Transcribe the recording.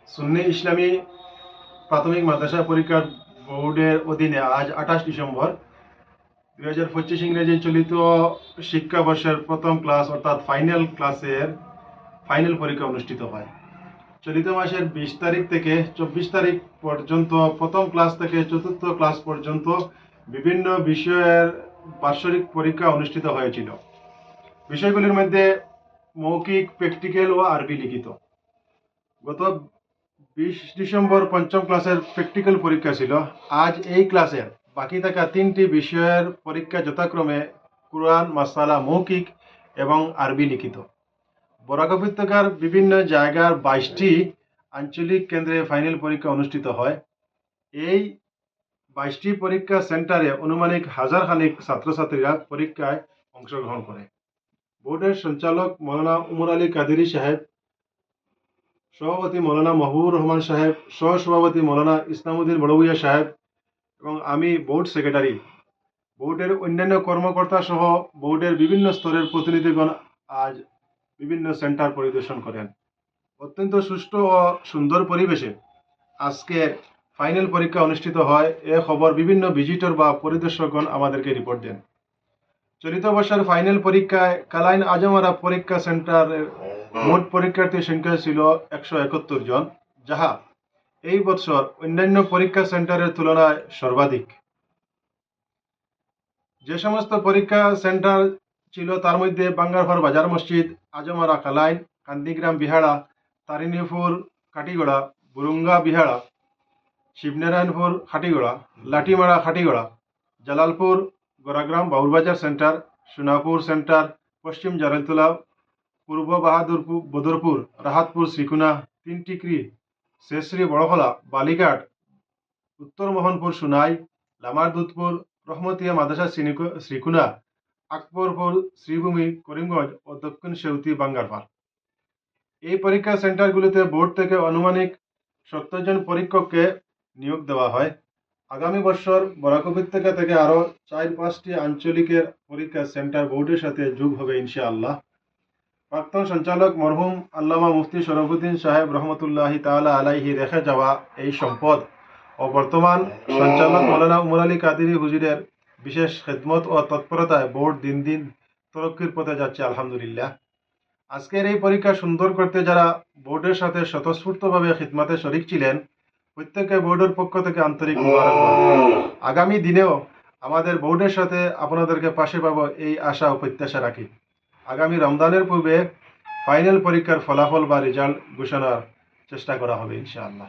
সুন্নি ইসলামী প্রাথমিক মাদ্রাসা পরীক্ষার বোর্ডের অধীনে আজ 28 ডিসেম্বর 2025 ইংরেজি চলিত শিক্ষাবর্ষের প্রথম ক্লাস অর্থাৎ ফাইনাল পরীক্ষা অনুষ্ঠিত হয়। চলিত মাসের 20 তারিখ থেকে 24 তারিখ পর্যন্ত প্রথম ক্লাস থেকে চতুর্থ ক্লাস পর্যন্ত বিভিন্ন বিষয়ের বার্ষিক পরীক্ষা অনুষ্ঠিত হয়েছিল। বিষয়গুলির মধ্যে মৌখিক, প্র্যাকটিক্যাল ও আরবি লিখিত। গত 20 ডিসেম্বর পঞ্চম ক্লাসের প্র্যাকটিক্যাল পরীক্ষা ছিল। আজ এই ক্লাসের বাকি থাকা 3টি বিষয়ের পরীক্ষা যথাক্রমে কুরআন মাসালা মৌখিক এবং আরবি লিখিত। বরাক উপত্যকার বিভিন্ন জায়গার 22টি আঞ্চলিক কেন্দ্রে ফাইনাল পরীক্ষা অনুষ্ঠিত হয়। এই 22টি পরীক্ষা সেন্টারে আনুমানিক হাজার খানিক ছাত্রছাত্রীরা পরীক্ষায় অংশগ্রহণ করে। বোর্ডের সঞ্চালক মৌলানা উমর আলী কাদেরী সাহেব, সভাপতি মৌলানা মাহবুবুর রহমান সাহেব, সহসভাপতি মৌলানা ইসলামউদ্দিন বড়ভূইয়া সাহেব এবং আমি বোর্ড সেক্রেটারি, বোর্ডের অন্যান্য কর্মকর্তা সহ বোর্ডের বিভিন্ন স্তরের প্রতিনিধিগণ আজ বিভিন্ন সেন্টার পরিদর্শন করেন। অত্যন্ত সুষ্ঠু ও সুন্দর পরিবেশে আজকের ফাইনাল পরীক্ষা অনুষ্ঠিত হয় এ খবর বিভিন্ন ভিজিটর বা পরিদর্শকগণ আমাদেরকে রিপোর্ট দেন। চলিত বর্ষের ফাইনাল পরীক্ষায় কালাইন আজমারা পরীক্ষা সেন্টারের মোট পরীক্ষার্থীর সংখ্যা ছিল 171 জন, যাহা এই বছর অন্যান্য পরীক্ষা সেন্টারের তুলনায় সর্বাধিক। যে সমস্ত পরীক্ষা সেন্টার ছিল তার মধ্যে বাঙ্গারপাড় বাজার মসজিদ, আজমারা কালাইন, কান্দিগ্রাম বিহাড়া, তারিণীপুর কাটিগড়া, বুরুঙ্গা বিহাড়া, শিবনারায়ণপুর খাটিগড়া, লাঠিমারা খাটিগড়া, জালালপুর গোরাগ্রাম বাউরবাজার সেন্টার, সোনাপুর সেন্টার, পশ্চিম জালালতলা, পূর্ব বাহাদুরপুর বদরপুর, রাহাতপুর শ্রীকুনা, তিনটিকরি, শেষশ্রী বড়খলা, বালিঘাট, উত্তর মোহনপুর সুনাই, লামারদুধপুর, রহমতিয়া মাদ্রাসা শ্রীকুনা, আকবরপুর শ্রীভূমি করিমগঞ্জ ও দক্ষিণ সেউতি বাঙ্গারপাড়। এই পরীক্ষা সেন্টারগুলিতে বোর্ড থেকে আনুমানিক 70 জন পরীক্ষককে নিয়োগ দেওয়া হয়। আগামী বছর বরাক উপত্যকা থেকে আরও 4-5টি আঞ্চলিকের পরীক্ষা সেন্টার বোর্ডের সাথে যোগ হবে ইনশাআল্লাহ। প্রাক্তন সঞ্চালক মরহুম আল্লামা মুফতি শরফুদ্দিন সাহেব রহমতুল্লাহি তাআলা আলাইহি রেখে যাওয়া এই সম্পদ ও বর্তমান সঞ্চালক মৌলানা উমর আলী কাদেরী হুজুরের বিশেষ খেদমত ও তৎপরতায় বোর্ড দিন দিন তরক্কির পথে যাচ্ছে আলহামদুলিল্লাহ। আজকের এই পরীক্ষা সুন্দর করতে যারা বোর্ডের সাথে স্বতঃস্ফূর্তভাবে খিদমতে শরিক ছিলেন, প্রত্যেককে বোর্ডের পক্ষ থেকে আন্তরিক মুবারকবাদ। আগামী দিনেও আমাদের বোর্ডের সাথে আপনাদেরকে পাশে পাবো এই আশা ও প্রত্যাশা রাখি। আগামী রমজানের পূর্বে ফাইনাল পরীক্ষার ফলাফল বা রেজাল্ট ঘোষণার চেষ্টা করা হবে ইনশাআল্লাহ।